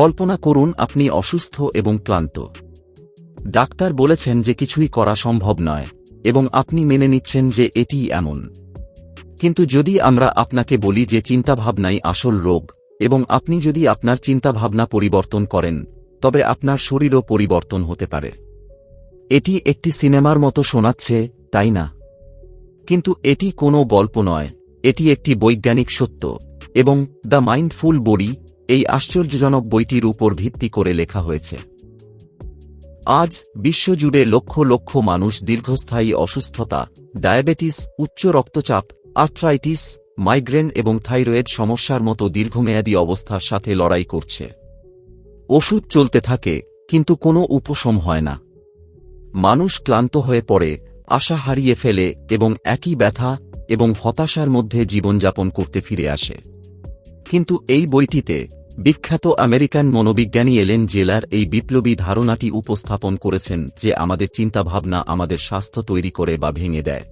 কল্পনা করুন আপনি অসুস্থ এবং ক্লান্ত। ডাক্তার বলেছেন যে কিছুই করা সম্ভব নয়, এবং আপনি মেনে নিচ্ছেন যে এটিই এমন। কিন্তু যদি আমরা আপনাকে বলি যে চিন্তাভাবনাই আসল রোগ, এবং আপনি যদি আপনার চিন্তাভাবনা পরিবর্তন করেন, তবে আপনার শরীরও পরিবর্তন হতে পারে। এটি একটি সিনেমার মতো শোনাচ্ছে, তাই না? কিন্তু এটি কোনো গল্প নয়, এটি একটি বৈজ্ঞানিক সত্য, এবং দ্য মাইন্ডফুল বডি এই আশ্চর্যজনক বইটির উপর ভিত্তি করে লেখা হয়েছে। আজ বিশ্বজুড়ে লক্ষ লক্ষ মানুষ দীর্ঘস্থায়ী অসুস্থতা, ডায়াবেটিস, উচ্চ রক্তচাপ, আর্থ্রাইটিস, মাইগ্রেন এবং থাইরয়েড সমস্যার মতো দীর্ঘমেয়াদী অবস্থার সাথে লড়াই করছে। ওষুধ চলতে থাকে, কিন্তু কোনো উপশম হয় না। মানুষ ক্লান্ত হয়ে পড়ে, আশা হারিয়ে ফেলে এবং একই ব্যথা এবং হতাশার মধ্যে জীবনযাপন করতে ফিরে আসে। কিন্তু এই বইটিতে বিখ্যাত আমেরিকান মনোবিজ্ঞানী এলেন জেলার এই বিপ্লবী ধারণাটি উপস্থাপন করেছেন যে আমাদের চিন্তাভাবনা আমাদের স্বাস্থ্য তৈরি করে বা ভেঙে দেয়।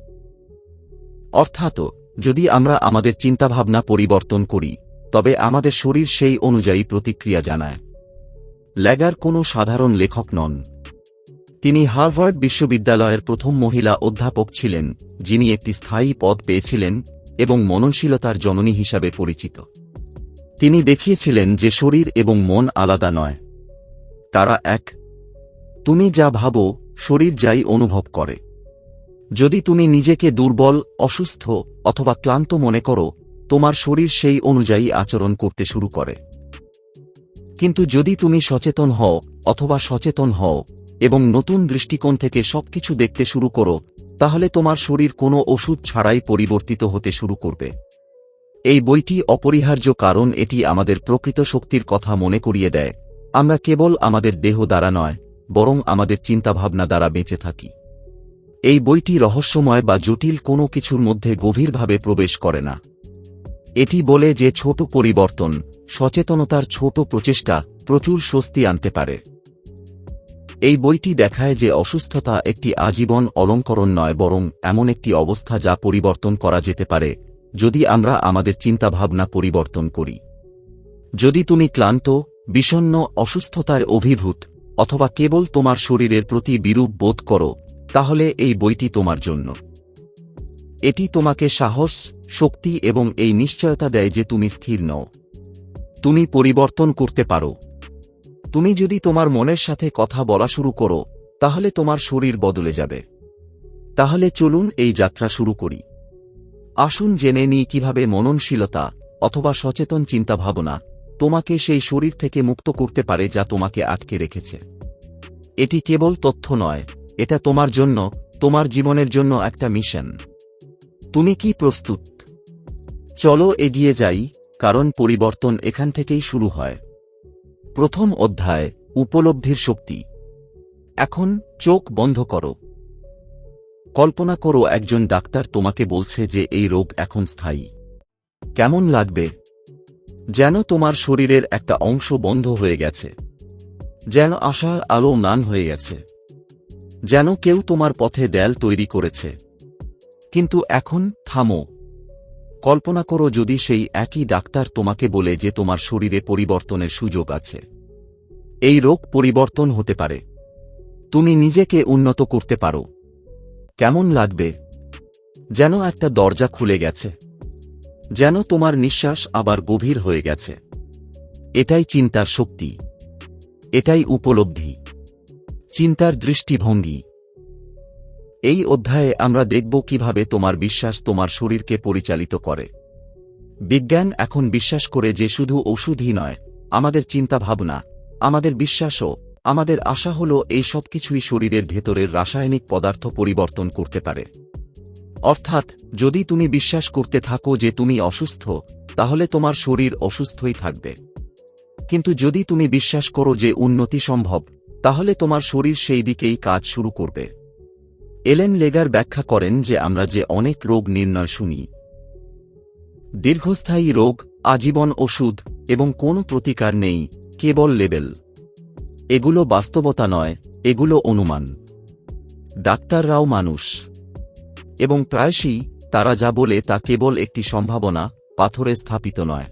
অর্থাৎ যদি আমরা আমাদের চিন্তাভাবনা পরিবর্তন করি, তবে আমাদের শরীর সেই অনুযায়ী প্রতিক্রিয়া জানায়। লেগার কোনো সাধারণ লেখক নন। তিনি হার্ভার্ড বিশ্ববিদ্যালয়ের প্রথম মহিলা অধ্যাপক ছিলেন, যিনি একটি স্থায়ী পদ পেয়েছিলেন এবং মননশীলতার জননী হিসাবে পরিচিত। তিনি দেখিয়েছিলেন যে শরীর এবং মন আলাদা নয়, তারা এক। তুমি যা ভাবো, শরীর যাই অনুভব করে। যদি তুমি নিজেকে দুর্বল, অসুস্থ অথবা ক্লান্ত মনে করো, তোমার শরীর সেই অনুযায়ী আচরণ করতে শুরু করে। কিন্তু যদি তুমি সচেতন হও অথবা সচেতন হও এবং নতুন দৃষ্টিকোণ থেকে সবকিছু দেখতে শুরু করো, তাহলে তোমার শরীর কোনো ওষুধ ছাড়াই পরিবর্তিত হতে শুরু করবে। এই বইটি অপরিহার্য কারণ এটি আমাদের প্রকৃত শক্তির কথা মনে করিয়ে দেয়। আমরা কেবল আমাদের দেহ দ্বারা নয়, বরং আমাদের চিন্তাভাবনা দ্বারা বেঁচে থাকি। এই বইটি রহস্যময় বা জটিল কোনো কিছুর মধ্যে গভীরভাবে প্রবেশ করে না। এটি বলে যে ছোট পরিবর্তন, সচেতনতার ছোট প্রচেষ্টা প্রচুর স্বস্তি আনতে পারে। এই বইটি দেখায় যে অসুস্থতা একটি আজীবন অলঙ্করণ নয়, বরং এমন একটি অবস্থা যা পরিবর্তন করা যেতে পারে যদি আমরা আমাদের চিন্তাভাবনা পরিবর্তন করি। যদি তুমি ক্লান্ত, বিষণ্ণ, অসুস্থতায় অভিভূত অথবা কেবল তোমার শরীরের প্রতি বিরূপ বোধ করো, তাহলে এই বইটি তোমার জন্য। এটি তোমাকে সাহস, শক্তি এবং এই নিশ্চয়তা দেয় যে তুমি স্থির নও। তুমি পরিবর্তন করতে পারো। তুমি যদি তোমার মনের সাথে কথা বলা শুরু করো, তাহলে তোমার শরীর বদলে যাবে। তাহলে চলুন এই যাত্রা শুরু করি। আসুন জেনে নিই কিভাবে মননশীলতা অথবা সচেতন চিন্তাভাবনা তোমাকে সেই শরীর থেকে মুক্ত করতে পারে যা তোমাকে আটকে রেখেছে। এটি কেবল তথ্য নয়, এটা তোমার জন্য, তোমার জীবনের জন্য একটা মিশন। তুমি কি প্রস্তুত? চলো এগিয়ে যাই, কারণ পরিবর্তন এখান থেকেই শুরু হয়। প্রথম অধ্যায়, উপলব্ধির শক্তি। এখন চোখ বন্ধ করো। কল্পনা করো একজন ডাক্তার তোমাকে বলছে যে এই রোগ এখন স্থায়ী। কেমন লাগবে? যেন তোমার শরীরের একটা অংশ বন্ধ হয়ে গেছে, যেন আশার আলো ম্লান হয়ে গেছে, যেন কেউ তোমার পথে দেয়াল তৈরি করেছে। কিন্তু এখন থামো। কল্পনা করো যদি সেই একই ডাক্তার তোমাকে বলে যে তোমার শরীরে পরিবর্তনের সুযোগ আছে। এই রোগ পরিবর্তন হতে পারে। তুমি নিজেকে উন্নত করতে পারো। কেমন লাগবে? যেন একটা দরজা খুলে গেছে, যেন তোমার নিঃশ্বাস আবার গভীর হয়ে গেছে। এটাই চিন্তার শক্তি। এটাই উপলব্ধি। চিন্তার দৃষ্টিভঙ্গি। এই অধ্যায়ে আমরা দেখব কিভাবে তোমার বিশ্বাস তোমার শরীরকে পরিচালিত করে। বিজ্ঞান এখন বিশ্বাস করে যে শুধু ওষুধই নয়, আমাদের চিন্তাভাবনা, আমাদের বিশ্বাসও, আমাদের আশা হল এই সব কিছুই শরীরের ভেতরের রাসায়নিক পদার্থ পরিবর্তন করতে পারে। অর্থাৎ যদি তুমি বিশ্বাস করতে থাকো যে তুমি অসুস্থ, তাহলে তোমার শরীর অসুস্থই থাকবে। কিন্তু যদি তুমি বিশ্বাস করো যে উন্নতি সম্ভব, তাহলে তোমার শরীর সেই দিকেই কাজ শুরু করবে। এলেন লেগার ব্যাখ্যা করেন যে আমরা যে অনেক রোগ নির্ণয় শুনি, দীর্ঘস্থায়ী রোগ, আজীবন ওষুধ এবং কোনো প্রতিকার নেই, কেবল লেবেল। এগুলো বাস্তবতা নয়, এগুলো অনুমান। ডাক্তাররাও মানুষ, এবং প্রায়শই তারা যা বলে তা কেবল একটি সম্ভাবনা, পাথরে স্থাপিত নয়।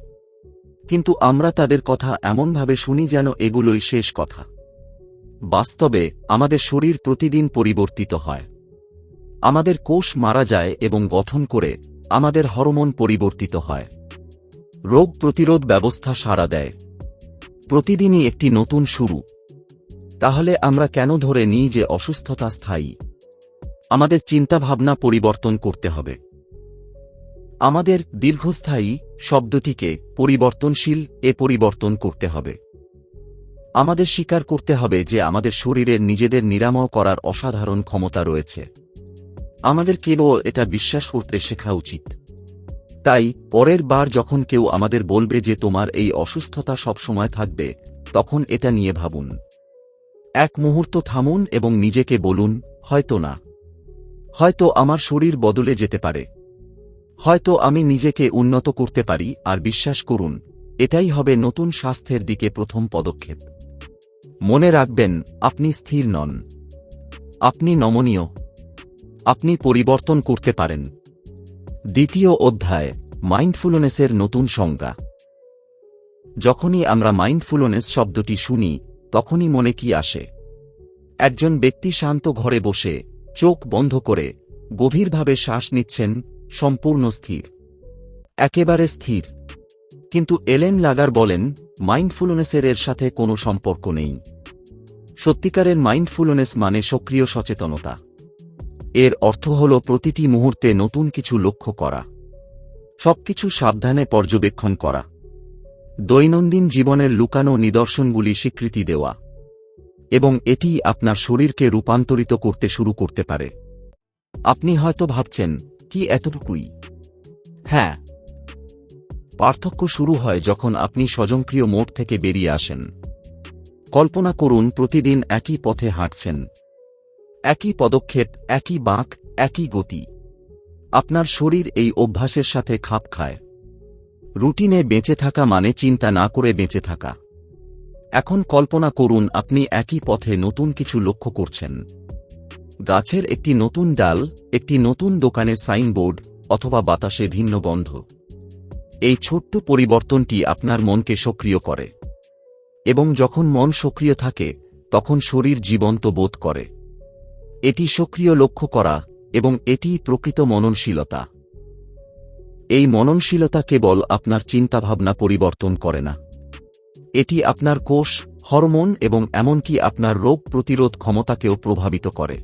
কিন্তু আমরা তাদের কথা এমনভাবে শুনি যেন এগুলোই শেষ কথা। বাস্তবে আমাদের শরীর প্রতিদিন পরিবর্তিত হয়। আমাদের কোষ মারা যায় এবং গঠন করে আমাদের হরমোন পরিবর্তিত হয়। রোগ প্রতিরোধ ব্যবস্থা সাড়া দেয়। প্রতিদিনই একটি নতুন শুরু। তাহলে আমরা কেন ধরে নিই যে অসুস্থতা স্থায়ী? আমাদের চিন্তাভাবনা পরিবর্তন করতে হবে। আমাদের দীর্ঘস্থায়ী শব্দটিকে পরিবর্তনশীল পরিবর্তন করতে হবে। আমাদের স্বীকার করতে হবে যে আমাদের শরীরের নিজেদের নিরাময় করার অসাধারণ ক্ষমতা রয়েছে। আমাদের কেবল এটা বিশ্বাস করতে শেখা উচিত। তাই পরের বার যখন কেউ আমাদের বলবে যে তোমার এই অসুস্থতা সবসময় থাকবে, তখন এটা নিয়ে ভাবুন। এক মুহূর্ত থামুন এবং নিজেকে বলুন, হয়তো না। হয়তো আমার শরীর বদলে যেতে পারে। হয়তো আমি নিজেকে উন্নত করতে পারি। আর বিশ্বাস করুন, এটাই হবে নতুন স্বাস্থ্যের দিকে প্রথম পদক্ষেপ। মনে রাখবেন, আপনি স্থির নন। আপনি নমনীয়। আপনি পরিবর্তন করতে পারেন। দ্বিতীয় অধ্যায়, মাইন্ডফুলনেসের নতুন সংজ্ঞা। যখনই আমরা মাইন্ডফুলনেস শব্দটি শুনি, তখনই মনে কি আসে? একজন ব্যক্তি শান্ত ঘরে বসে, চোখ বন্ধ করে, গভীরভাবে শ্বাস নিচ্ছেন, সম্পূর্ণ স্থির। একেবারে স্থির। কিন্তু এলেন লাগার বলেন, মাইন্ডফুলনেসের এর সাথে কোনো সম্পর্ক নেই। সত্যিকারের মাইন্ডফুলনেস মানে সক্রিয় সচেতনতা। এর অর্থ হল প্রতিটি মুহূর্তে নতুন কিছু লক্ষ্য করা, সবকিছু সাবধানে পর্যবেক্ষণ করা, দৈনন্দিন জীবনের লুকানো নিদর্শনগুলি স্বীকৃতি দেওয়া, এবং এটি আপনার শরীরকে রূপান্তরিত করতে শুরু করতে পারে। আপনি হয়তো ভাবছেন, কি এতটুকুই? হ্যাঁ। পার্থক্য শুরু হয় যখন আপনি স্বয়ংক্রিয় মোড থেকে বেরিয়ে আসেন। কল্পনা করুন প্রতিদিন একই পথে হাঁটছেন। একই পদক্ষেপ, একই বাঁক, একই গতি। আপনার শরীর এই অভ্যাসের সাথে খাপ খায়। রুটিনে বেঁচে থাকা মানে চিন্তা না করে বেঁচে থাকা। এখন কল্পনা করুন আপনি একই পথে নতুন কিছু লক্ষ্য করছেন। গাছের একটি নতুন ডাল, একটি নতুন দোকানের সাইনবোর্ড, অথবা বাতাসে ভিন্ন গন্ধ। এই ছোট্ট পরিবর্তনটি আপনার মনকে সক্রিয় করে। এবং যখন মন সক্রিয় থাকে, তখন শরীর জীবন্ত বোধ করে। এটি সক্রিয় লক্ষ্য করা, এবং এটিই প্রকৃত মননশীলতা। এই মননশীলতা কেবল আপনার চিন্তাভাবনা পরিবর্তন করে না। এটি আপনার কোষ, হরমোন এবং এমনকি আপনার রোগ প্রতিরোধ ক্ষমতাকেও প্রভাবিত করে।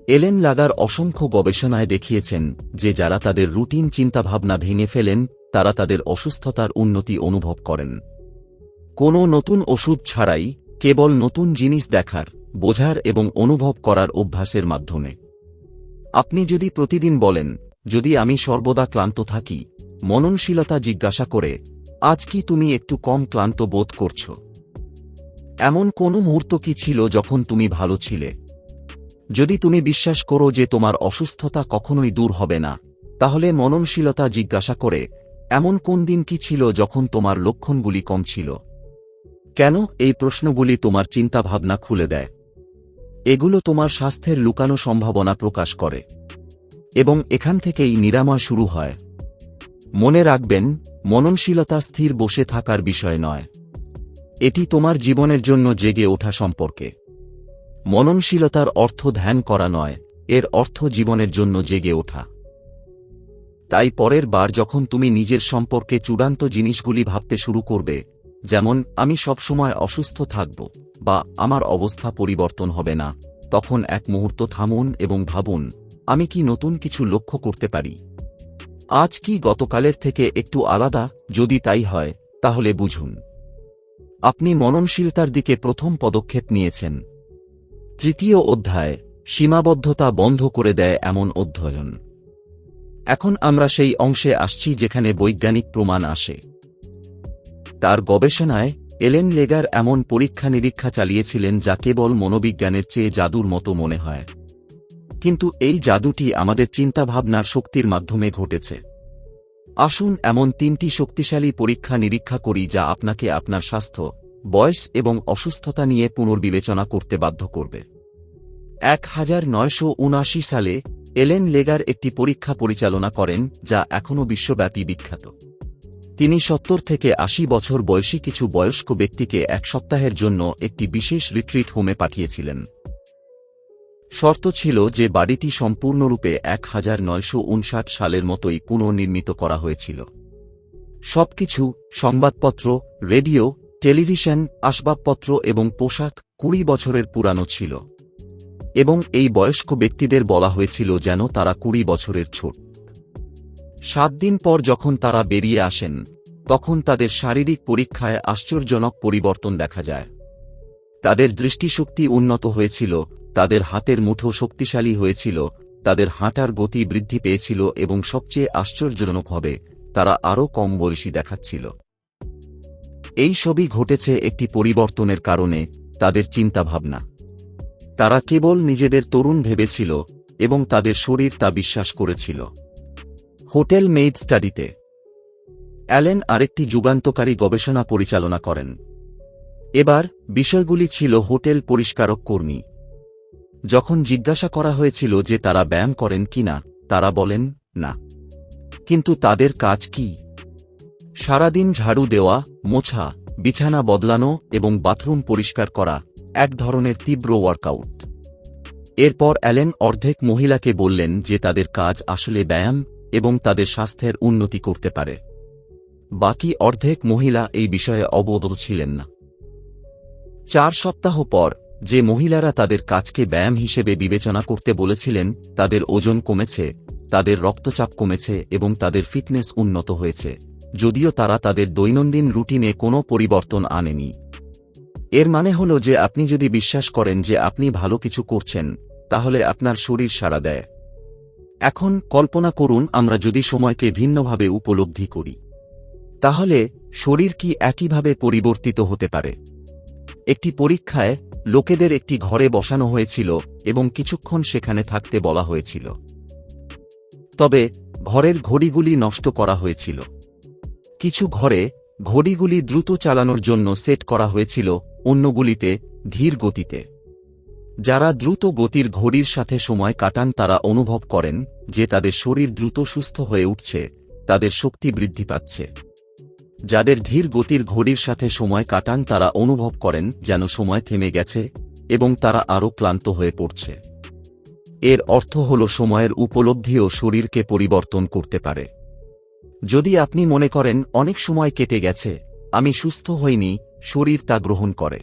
এলেন লাগার অসংখ্য গবেষণায় দেখিয়েছেন যে যারা তাদের রুটিন চিন্তাভাবনা ভেঙে ফেলেন, তারা তাদের অসুস্থতার উন্নতি অনুভব করেন। কোনো নতুন ওষুধ ছাড়াই, কেবল নতুন জিনিস দেখার, বোঝার এবং অনুভব করার অভ্যাসের মাধ্যমে। আপনি যদি প্রতিদিন বলেন, যদি আমি সর্বদা ক্লান্ত থাকি, মননশীলতা জিজ্ঞাসা করে, আজ কি তুমি একটু কম ক্লান্ত বোধ করছ? এমন কোন মুহূর্ত কি ছিল যখন তুমি ভালো ছিলে? যদি তুমি বিশ্বাস করো যে তোমার অসুস্থতা কখনোই দূর হবে না, তাহলে মননশীলতা জিজ্ঞাসা করে, এমন কোন দিন কি ছিল যখন তোমার লক্ষণগুলি কম ছিল? কেন? এই প্রশ্নগুলি তোমার চিন্তাভাবনা খুলে দেয়। এগুলো তোমার স্বাস্থ্যের লুকানো সম্ভাবনা প্রকাশ করে। এবং এখান থেকেই নিরাময় শুরু হয়। মনে রাখবেন, মননশীলতা স্থির বসে থাকার বিষয় নয়। এটি তোমার জীবনের জন্য জেগে ওঠা সম্পর্কে। মননশীলতার অর্থ ধ্যান করা নয়, এর অর্থ জীবনের জন্য জেগে ওঠা। তাই পরের বার যখন তুমি নিজের সম্পর্কে চূড়ান্ত জিনিসগুলি ভাবতে শুরু করবে, যেমন আমি সবসময় অসুস্থ থাকব, বা আমার অবস্থা পরিবর্তন হবে না, তখন এক মুহূর্ত থামুন এবং ভাবুন, আমি কি নতুন কিছু লক্ষ্য করতে পারি? আজ কি গতকালের থেকে একটু আলাদা? যদি তাই হয়, তাহলে বুঝুন আপনি মননশীলতার দিকে প্রথম পদক্ষেপ নিয়েছেন। তৃতীয় অধ্যায়, সীমাবদ্ধতা বন্ধ করে দেয় এমন অধ্যয়ন। এখন আমরা সেই অংশে আসছি যেখানে বৈজ্ঞানিক প্রমাণ আসে। তার গবেষণায় এলেন লেগার এমন পরীক্ষা নিরীক্ষা চালিয়েছিলেন যা কেবল মনোবিজ্ঞানের চেয়ে জাদুর মতো মনে হয়। কিন্তু এই জাদুটি আমাদের চিন্তাভাবনার শক্তির মাধ্যমে ঘটেছে। আসুন এমন 3টি শক্তিশালী পরীক্ষা নিরীক্ষা করি যা আপনাকে আপনার স্বাস্থ্য, বয়স এবং অসুস্থতা নিয়ে পুনর্বিবেচনা করতে বাধ্য করবে। 1979 সালে এলেন লেগার একটি পরীক্ষা পরিচালনা করেন যা এখনও বিশ্বব্যাপী বিখ্যাত। তিনি ৭০ থেকে ৮০ বছর বয়সী কিছু বয়স্ক ব্যক্তিকে এক সপ্তাহের জন্য একটি বিশেষ রিট্রিট হোমে পাঠিয়েছিলেন। শর্ত ছিল যে বাড়িটি সম্পূর্ণরূপে ১৯৫৯ সালের মতোই পুনর্নির্মিত করা হয়েছিল। সবকিছু, সংবাদপত্র, রেডিও, টেলিভিশন, আসবাবপত্র এবং পোশাক ২০ বছরের পুরানো ছিল, এবং এই বয়স্ক ব্যক্তিদের বলা হয়েছিল যেন তারা ২০ বছরের ছোট। ৭ দিন পর যখন তারা বেরিয়ে আসেন, তখন তাদের শারীরিক পরীক্ষায় আশ্চর্যজনক পরিবর্তন দেখা যায়। তাদের দৃষ্টিশক্তি উন্নত হয়েছিল, তাদের হাতের মুঠো শক্তিশালী হয়েছিল, তাদের হাঁটার গতি বৃদ্ধি পেয়েছিল এবং সবচেয়ে আশ্চর্যজনকভাবে তারা আরও কম বয়সী দেখাচ্ছিল। এই সবই ঘটেছে একটি পরিবর্তনের কারণে, তাদের চিন্তাভাবনা। তারা কেবল নিজেদের তরুণ ভেবেছিল এবং তাদের শরীর তা বিশ্বাস করেছিল। হোটেল মেইড স্টাডিতে অ্যালেন আরেকটি যুগান্তকারী গবেষণা পরিচালনা করেন। এবার বিষয়গুলি ছিল হোটেল পরিষ্কারক কর্মী। যখন জিজ্ঞাসা করা হয়েছিল যে তারা ব্যায়াম করেন কিনা, তারা বলেন না। কিন্তু তাদের কাজ কি? সারাদিন ঝাড়ু দেওয়া, মোছা, বিছানা বদলানো এবং বাথরুম পরিষ্কার করা, এক ধরনের তীব্র ওয়ার্কআউট। এরপর অ্যালেন অর্ধেক মহিলাকে বললেন যে তাদের কাজ আসলে ব্যায়াম এবং তাদের স্বাস্থ্যের উন্নতি করতে পারে। বাকি অর্ধেক মহিলা এই বিষয়ে অবগত ছিলেন না। ৪ সপ্তাহ পর, যে মহিলারা তাদের কাজকে ব্যায়াম হিসেবে বিবেচনা করতে বলেছিলেন, তাদের ওজন কমেছে, তাদের রক্তচাপ কমেছে এবং তাদের ফিটনেস উন্নত হয়েছে, যদিও তারা তাদের দৈনন্দিন রুটিনে কোনো পরিবর্তন আনেনি। এর মানে হল যে আপনি যদি বিশ্বাস করেন যে আপনি ভালো কিছু করছেন, তাহলে আপনার শরীর সাড়া দেয়। এখন কল্পনা করুন আমরা যদি সময়কে ভিন্নভাবে উপলব্ধি করি, তাহলে শরীর কি একইভাবে পরিবর্তিত হতে পারে? একটি পরীক্ষায় লোকেদের একটি ঘরে বসানো হয়েছিল এবং কিছুক্ষণ সেখানে থাকতে বলা হয়েছিল। তবে ঘরের ঘড়িগুলি নষ্ট করা হয়েছিল। কিছু ঘরে ঘড়িগুলি দ্রুত চালানোর জন্য সেট করা হয়েছিল, অন্যগুলিতে ধীর গতিতে। যারা দ্রুত গতির ঘড়ির সাথে সময় কাটান তারা অনুভব করেন যে তাদের শরীর দ্রুত সুস্থ হয়ে উঠছে, তাদের শক্তি বৃদ্ধি পাচ্ছে। যাদের ধীর গতির ঘড়ির সাথে সময় কাটান তারা অনুভব করেন যেন সময় থেমে গেছে এবং তারা আরও ক্লান্ত হয়ে পড়ছে। এর অর্থ হল সময়ের উপলব্ধিও শরীরকে পরিবর্তন করতে পারে। যদি আপনি মনে করেন অনেক সময় কেটে গেছে, আমি সুস্থ হইনি, শরীর তা গ্রহণ করে।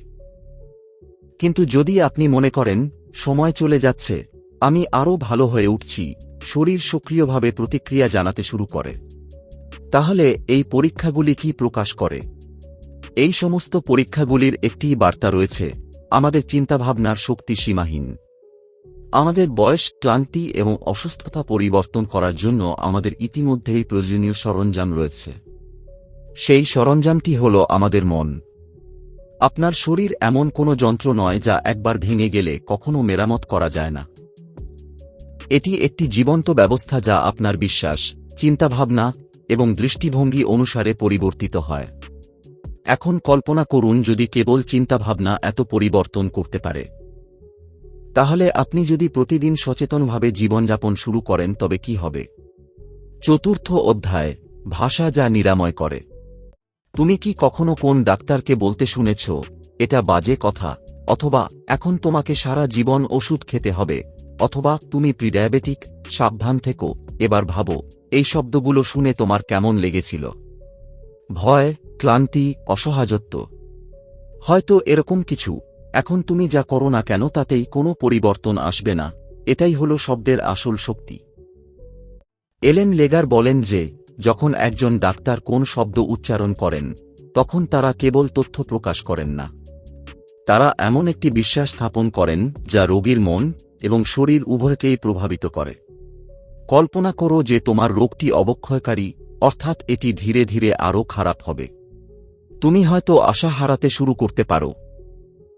কিন্তু যদি আপনি মনে করেন সময় চলে যাচ্ছে, আমি আরও ভালো হয়ে উঠছি, শরীর সক্রিয়ভাবে প্রতিক্রিয়া জানাতে শুরু করে। তাহলে এই পরীক্ষাগুলি কি প্রকাশ করে? এই সমস্ত পরীক্ষাগুলির একটি বার্তা রয়েছে: আমাদের চিন্তাভাবনার শক্তি সীমাহীন। আমাদের বয়স, ক্লান্তি এবং অসুস্থতা পরিবর্তন করার জন্য আমাদের ইতিমধ্যেই প্রয়োজনীয় সরঞ্জাম রয়েছে। সেই সরঞ্জামটি হল আমাদের মন। আপনার শরীর এমন কোনো যন্ত্র নয় যা একবার ভেঙে গেলে কখনো মেরামত করা যায় না। এটি একটি জীবন্ত ব্যবস্থা যা আপনার বিশ্বাস, চিন্তাভাবনা এবং দৃষ্টিভঙ্গি অনুসারে পরিবর্তিত হয়। এখন কল্পনা করুন যদি কেবল চিন্তাভাবনা এত পরিবর্তন করতে পারে। তাহলে আপনি যদি প্রতিদিন সচেতনভাবে জীবনযাপন শুরু করেন তবে কি হবে? ৪র্থ অধ্যায়, ভাষা যা নিরাময় করে। তুমি কি কখনো কোন ডাক্তারকে বলতে শুনেছ, এটা বাজে কথা, অথবা এখন তোমাকে সারা জীবন ওষুধ খেতে হবে, অথবা তুমি প্রিডায়াবেটিক, সাবধান থেকো? এবার ভাবো, এই শব্দগুলো শুনে তোমার কেমন লেগেছিল? ভয়, ক্লান্তি, অসহায়ত্ব? হয়তো এরকম কিছু। এখন তুমি যা করো না কেন তাতেই কোনো পরিবর্তন আসবে না। এটাই হলো শব্দের আসল শক্তি। এলেন লেগার বলেন যে যখন একজন ডাক্তার কোন শব্দ উচ্চারণ করেন, তখন তারা কেবল তথ্য প্রকাশ করেন না, তারা এমন একটি বিশ্বাস স্থাপন করেন যা রোগীর মন এবং শরীর উভয়কেই প্রভাবিত করে। কল্পনা করো যে তোমার রোগটি অবক্ষয়কারী, অর্থাৎ এটি ধীরে ধীরে আরও খারাপ হবে। তুমি হয়তো আশা হারাতে শুরু করতে পারো।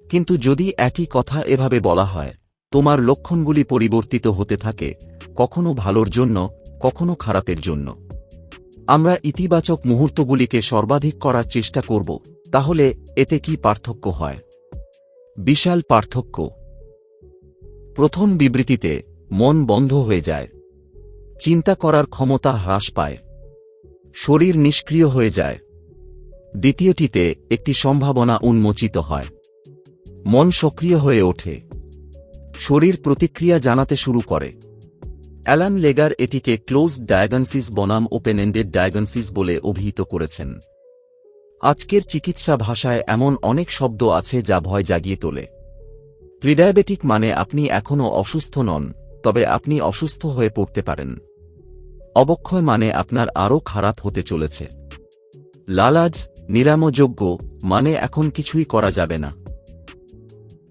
কিন্তু যদি একই কথা এভাবে বলা হয়, তোমার লক্ষণগুলি পরিবর্তিত হতে থাকে, কখনো ভালোর জন্য, কখনো খারাপের জন্য। আমরা ইতিবাচক মুহূর্তগুলিকে সর্বাধিক করার চেষ্টা করব। তাহলে এতে কি পার্থক্য হয়? বিশাল পার্থক্য। প্রথম বিবৃতিতে মন বন্ধ হয়ে যায়, চিন্তা করার ক্ষমতা হ্রাস পায়, শরীর নিষ্ক্রিয় হয়ে যায়। দ্বিতীয়টিতে একটি সম্ভাবনা উন্মোচিত হয়। মন সক্রিয় হয়ে ওঠে। শরীর প্রতিক্রিয়া জানাতে শুরু করে। অ্যালান লেগার এটিকে ক্লোজড ডায়াগনসিস বনাম ওপেন এন্ডেড ডায়াগনসিস বলে অভিহিত করেছেন। আজকের চিকিৎসা ভাষায় এমন অনেক শব্দ আছে যা ভয় জাগিয়ে তোলে। প্রিডায়াবেটিক মানে আপনি এখনও অসুস্থ নন, তবে আপনি অসুস্থ হয়ে পড়তে পারেন। অবক্ষয় মানে আপনার আরও খারাপ হতে চলেছে। লালাজ, নিরাময়যোগ্য মানে এখন কিছুই করা যাবে না।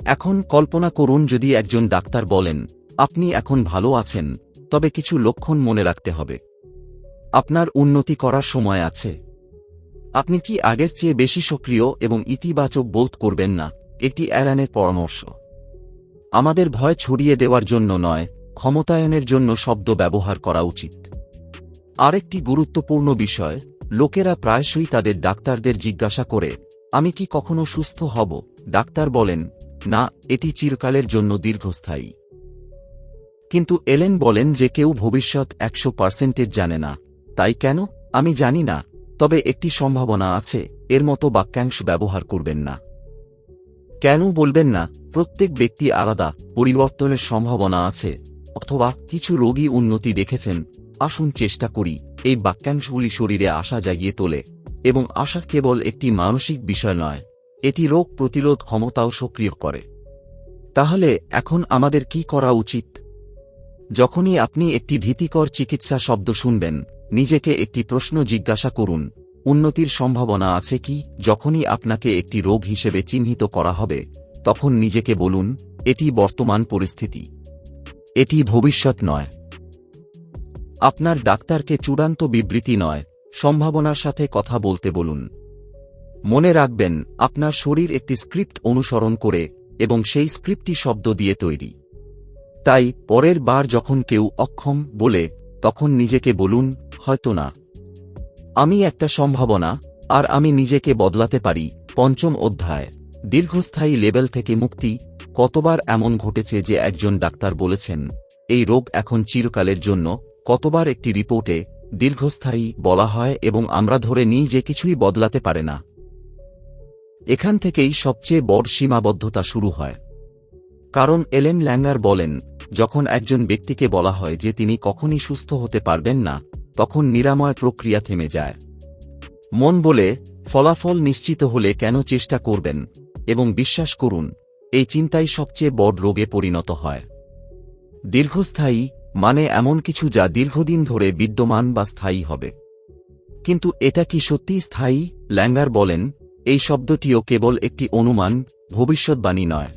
এখন কল্পনা করুন যদি একজন ডাক্তার বলেন, আপনি এখন ভালো আছেন, তবে কিছু লক্ষণ মনে রাখতে হবে। আপনার উন্নতি করার সময় আছে। আপনি কি আগের চেয়ে বেশি সক্রিয় এবং ইতিবাচক বোধ করবেন না? এটি অ্যালানের পরামর্শ। আমাদের ভয় ছড়িয়ে দেওয়ার জন্য নয়, ক্ষমতায়নের জন্য শব্দ ব্যবহার করা উচিত। আরেকটি গুরুত্বপূর্ণ বিষয়, লোকেরা প্রায়শই তাদের ডাক্তারদের জিজ্ঞাসা করে, আমি কি কখনো সুস্থ হব? ডাক্তার বলেন, না, এটি চিরকালের জন্য দীর্ঘস্থায়ী। কিন্তু এলেন বলেন যে কেউ ভবিষ্যৎ 100% জানে না। তাই কেন? আমি জানি না, তবে একটি সম্ভাবনা আছে, এর মতো বাক্যাংশ ব্যবহার করবেন না। কেন বলবেন না? প্রত্যেক ব্যক্তি আলাদা, পরিবর্তনের সম্ভাবনা আছে, অথবা কিছু রোগী উন্নতি দেখেছেন, আসুন চেষ্টা করি। এই বাক্যাংশগুলি শরীরে আশা জাগিয়ে তোলে, এবং আশা কেবল একটি মানসিক বিষয় নয়, এটি রোগ প্রতিরোধ ক্ষমতাও সক্রিয় করে। তাহলে এখন আমাদের কি করা উচিত? যখনই আপনি একটি ভীতিকর চিকিৎসা শব্দ শুনবেন, নিজেকে একটি প্রশ্ন জিজ্ঞাসা করুন, উন্নতির সম্ভাবনা আছে কি? যখনই আপনাকে একটি রোগ হিসেবে চিহ্নিত করা হবে, তখন নিজেকে বলুন, এটি বর্তমান পরিস্থিতি, এটি ভবিষ্যৎ নয়। আপনার ডাক্তারকে চূড়ান্ত বিবৃতি নয়, সম্ভাবনার সাথে কথা বলতে বলুন। মনে রাখবেন, আপনার শরীর একটি স্ক্রিপ্ট অনুসরণ করে, এবং সেই স্ক্রিপ্টটি শব্দ দিয়ে তৈরি। তাই পরের বার যখন কেউ অক্ষম বলে, তখন নিজেকে বলুন, হয়তো না, আমি একটা সম্ভাবনা, আর আমি নিজেকে বদলাতে পারি। পঞ্চম অধ্যায়, দীর্ঘস্থায়ী লেবেল থেকে মুক্তি। কতবার এমন ঘটেছে যে একজন ডাক্তার বলেছেন, এই রোগ এখন চিরকালের জন্য? কতবার একটি রিপোর্টে দীর্ঘস্থায়ী বলা হয় এবং আমরা ধরে নিই যে কিছুই বদলাতে পারে না? এখান থেকেই সবচেয়ে বড় সীমাবদ্ধতা শুরু হয়। কারণ এলেন ল্যাঙ্গার বলেন, যখন একজন ব্যক্তিকে বলা হয় যে তিনি কখনই সুস্থ হতে পারবেন না, তখন নিরাময় প্রক্রিয়া থেমে যায়। মন বলে, ফলাফল নিশ্চিত হলে কেন চেষ্টা করবেন? এবং বিশ্বাস করুন, এই চিন্তাই সবচেয়ে বড় রোগে পরিণত হয়। দীর্ঘস্থায়ী মানে এমন কিছু যা দীর্ঘদিন ধরে বিদ্যমান বা স্থায়ী হবে। কিন্তু এটা কি সত্যিই স্থায়ী? ল্যাঙ্গার বলেন, এই শব্দটিও কেবল একটি অনুমান, ভবিষ্যৎবাণী নয়।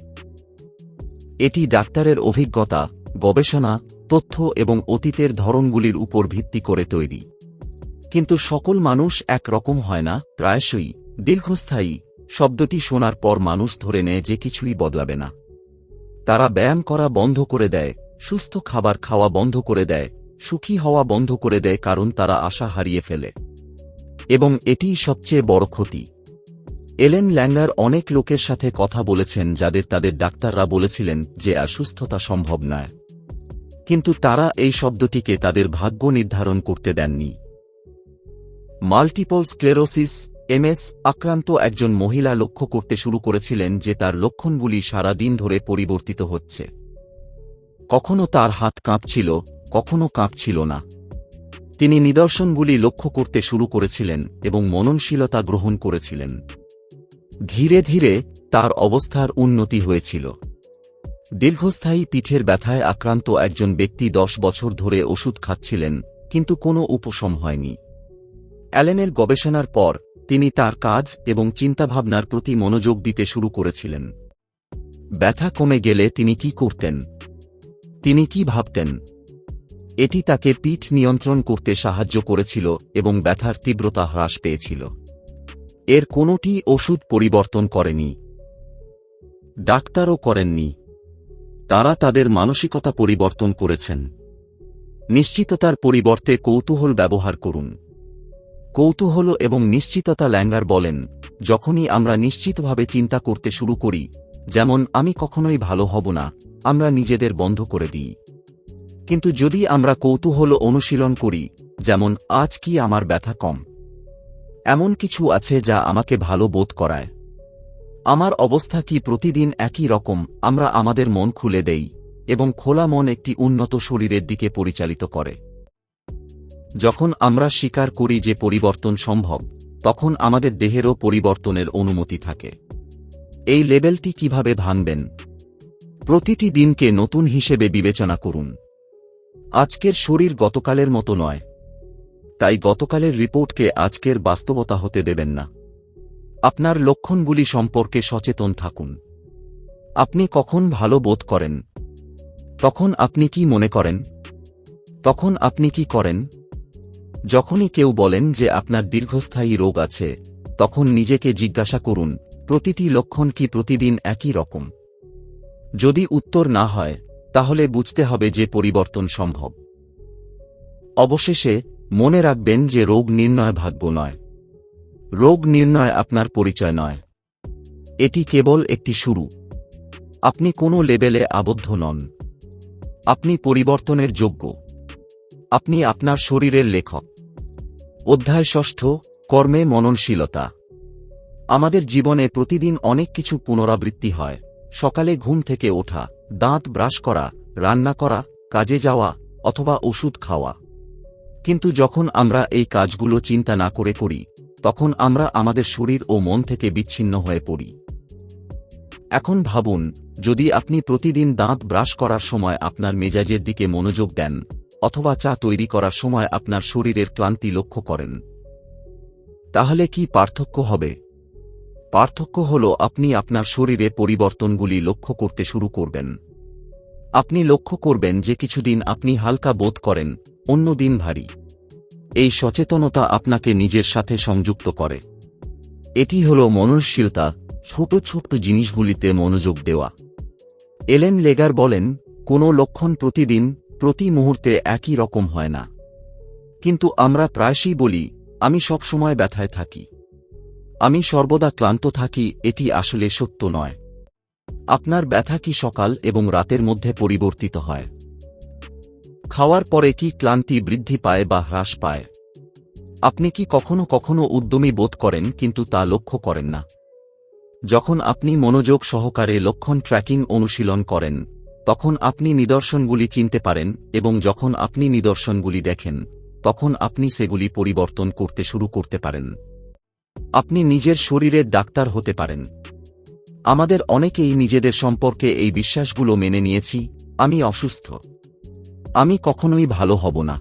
এটি ডাক্তারের অভিজ্ঞতা, গবেষণা, তথ্য এবং অতীতের ধরনগুলির উপর ভিত্তি করে তৈরি। কিন্তু সকল মানুষ এক রকম হয় না। প্রায়শই দীর্ঘস্থায়ী শব্দটি শোনার পর মানুষ ধরে নেয় যে কিছুই বদলাবে না। তারা ব্যায়াম করা বন্ধ করে দেয়, সুস্থ খাবার খাওয়া বন্ধ করে দেয়, সুখী হওয়া বন্ধ করে দেয়, কারণ তারা আশা হারিয়ে ফেলে। এবং এটিই সবচেয়ে বড় ক্ষতি। এলেন ল্যাঙ্গার অনেক লোকের সাথে কথা বলেছেন যাদের তাদের ডাক্তাররা বলেছিলেন যে অসুস্থতা সম্ভব নয়, কিন্তু তারা এই শব্দটিকে তাদের ভাগ্য নির্ধারণ করতে দেননি। মাল্টিপল স্ক্লেরোসিস এমএস আক্রান্ত একজন মহিলা লক্ষ্য করতে শুরু করেছিলেন যে তার লক্ষণগুলি সারা দিন ধরে পরিবর্তিত হচ্ছে। কখনো তার হাত কাঁপছিল, কখনো কাঁপছিল না। তিনি নিদর্শনগুলি লক্ষ্য করতে শুরু করেছিলেন এবং মননশীলতা গ্রহণ করেছিলেন। ধীরে ধীরে তার অবস্থার উন্নতি হয়েছিল। দীর্ঘস্থায়ী পিঠের ব্যথায় আক্রান্ত একজন ব্যক্তি 10 বছর ধরে ওষুধ খাচ্ছিলেন, কিন্তু কোনো উপশম হয়নি। অ্যালেনের গবেষণার পর তিনি তার কাজ এবং চিন্তাভাবনার প্রতি মনোযোগ দিতে শুরু করেছিলেন। ব্যথা কমে গেলে তিনি কি করতেন? তিনি কি ভাবতেন? এটি তাকে পিঠ নিয়ন্ত্রণ করতে সাহায্য করেছিল এবং ব্যথার তীব্রতা হ্রাস পেয়েছিল। এর কোনোটি ওষুধ পরিবর্তন করেনি, ডাক্তারও করেননি। তারা তাদের মানসিকতা পরিবর্তন করেছেন। নিশ্চিততার পরিবর্তে কৌতূহল ব্যবহার করুন। কৌতূহল এবং নিশ্চিততা। ল্যাঙ্গার বলেন, যখনই আমরা নিশ্চিতভাবে চিন্তা করতে শুরু করি, যেমন আমি কখনোই ভালো হব না, আমরা নিজেদের বন্ধ করে দিই। কিন্তু যদি আমরা কৌতূহল অনুশীলন করি, যেমন আজ কি আমার ব্যথা কম? এমন কিছু আছে যা আমাকে ভালো বোধ করায়? আমার অবস্থা কি প্রতিদিন একই রকম? আমরা আমাদের মন খুলে দেই, এবং খোলা মন একটি উন্নত শরীরের দিকে পরিচালিত করে। যখন আমরা স্বীকার করি যে পরিবর্তন সম্ভব, তখন আমাদের দেহেরও পরিবর্তনের অনুমতি থাকে। এই লেবেলটি কিভাবে ভাঙবেন? প্রতিটি দিনকে নতুন হিসেবে বিবেচনা করুন। আজকের শরীর গতকালের মতো নয়, তাই গতকালের রিপোর্টকে আজকের বাস্তবতা হতে দেবেন না। আপনার লক্ষণগুলি সম্পর্কে সচেতন থাকুন। আপনি কখন ভালো বোধ করেন? তখন আপনি কি মনে করেন? তখন আপনি কি করেন? যখনই কেউ বলেন যে আপনার দীর্ঘস্থায়ী রোগ আছে, তখন নিজেকে জিজ্ঞাসা করুন, প্রতিটি লক্ষণ কি প্রতিদিন একই রকম? যদি উত্তর না হয়, তাহলে বুঝতে হবে যে পরিবর্তন সম্ভব। অবশেষে মনে রাখবেন যে রোগ নির্ণয় ভাগ্য নয়। রোগ নির্ণয় আপনার পরিচয় নয়। এটি কেবল একটি শুরু। আপনি কোনো লেবেলে আবদ্ধ নন। আপনি পরিবর্তনের যোগ্য। আপনি আপনার শরীরের লেখক। অধ্যায় ষষ্ঠ, কর্মে মননশীলতা। আমাদের জীবনে প্রতিদিন অনেক কিছু পুনরাবৃত্তি হয়। সকালে ঘুম থেকে ওঠা, দাঁত ব্রাশ করা, রান্না করা, কাজে যাওয়া, অথবা ওষুধ খাওয়া। কিন্তু যখন আমরা এই কাজগুলো চিন্তা না করে করি, তখন আমরা আমাদের শরীর ও মন থেকে বিচ্ছিন্ন হয়ে পড়ি। এখন ভাবুন, যদি আপনি প্রতিদিন দাঁত ব্রাশ করার সময় আপনার মেজাজের দিকে মনোযোগ দেন, অথবা চা তৈরি করার সময় আপনার শরীরের ক্লান্তি লক্ষ্য করেন, তাহলে কি পার্থক্য হবে? পার্থক্য হল আপনি আপনার শরীরে পরিবর্তনগুলি লক্ষ্য করতে শুরু করবেন। আপনি লক্ষ্য করবেন যে কিছুদিন আপনি হালকা বোধ করেন, অন্য দিন ভারী। এই সচেতনতা আপনাকে নিজের সাথে সংযুক্ত করে। এটি হল মননশীলতা, ছোট ছোট জিনিসগুলিতে মনোযোগ দেওয়া। এলেন লেগার বলেন, কোনো লক্ষণ প্রতিদিন, প্রতি মুহূর্তে একই রকম হয় না। কিন্তু আমরা প্রায়শই বলি, আমি সবসময় ব্যথায় থাকি, আমি সর্বদা ক্লান্ত থাকি। এটি আসলে সত্য নয়। আপনার ব্যথা কি সকাল এবং রাতের মধ্যে পরিবর্তিত হয়? খাওয়ার পরে কি ক্লান্তি বৃদ্ধি পায় বা হ্রাস পায়? আপনি কি কখনো কখনো উদ্যমী বোধ করেন কিন্তু তা লক্ষ্য করেন না? যখন আপনি মনোযোগ সহকারে লক্ষণ ট্র্যাকিং অনুশীলন করেন, তখন আপনি নিদর্শনগুলি চিনতে পারেন, এবং যখন আপনি নিদর্শনগুলি দেখেন, তখন আপনি সেগুলি পরিবর্তন করতে শুরু করতে পারেন। আপনি নিজের শরীরের ডাক্তার হতে পারেন। আমাদের অনেকেই নিজেদের সম্পর্কে এই বিশ্বাসগুলো মেনে নিয়েছি, আমি অসুস্থ, আমি কখনোই ভালো হব না,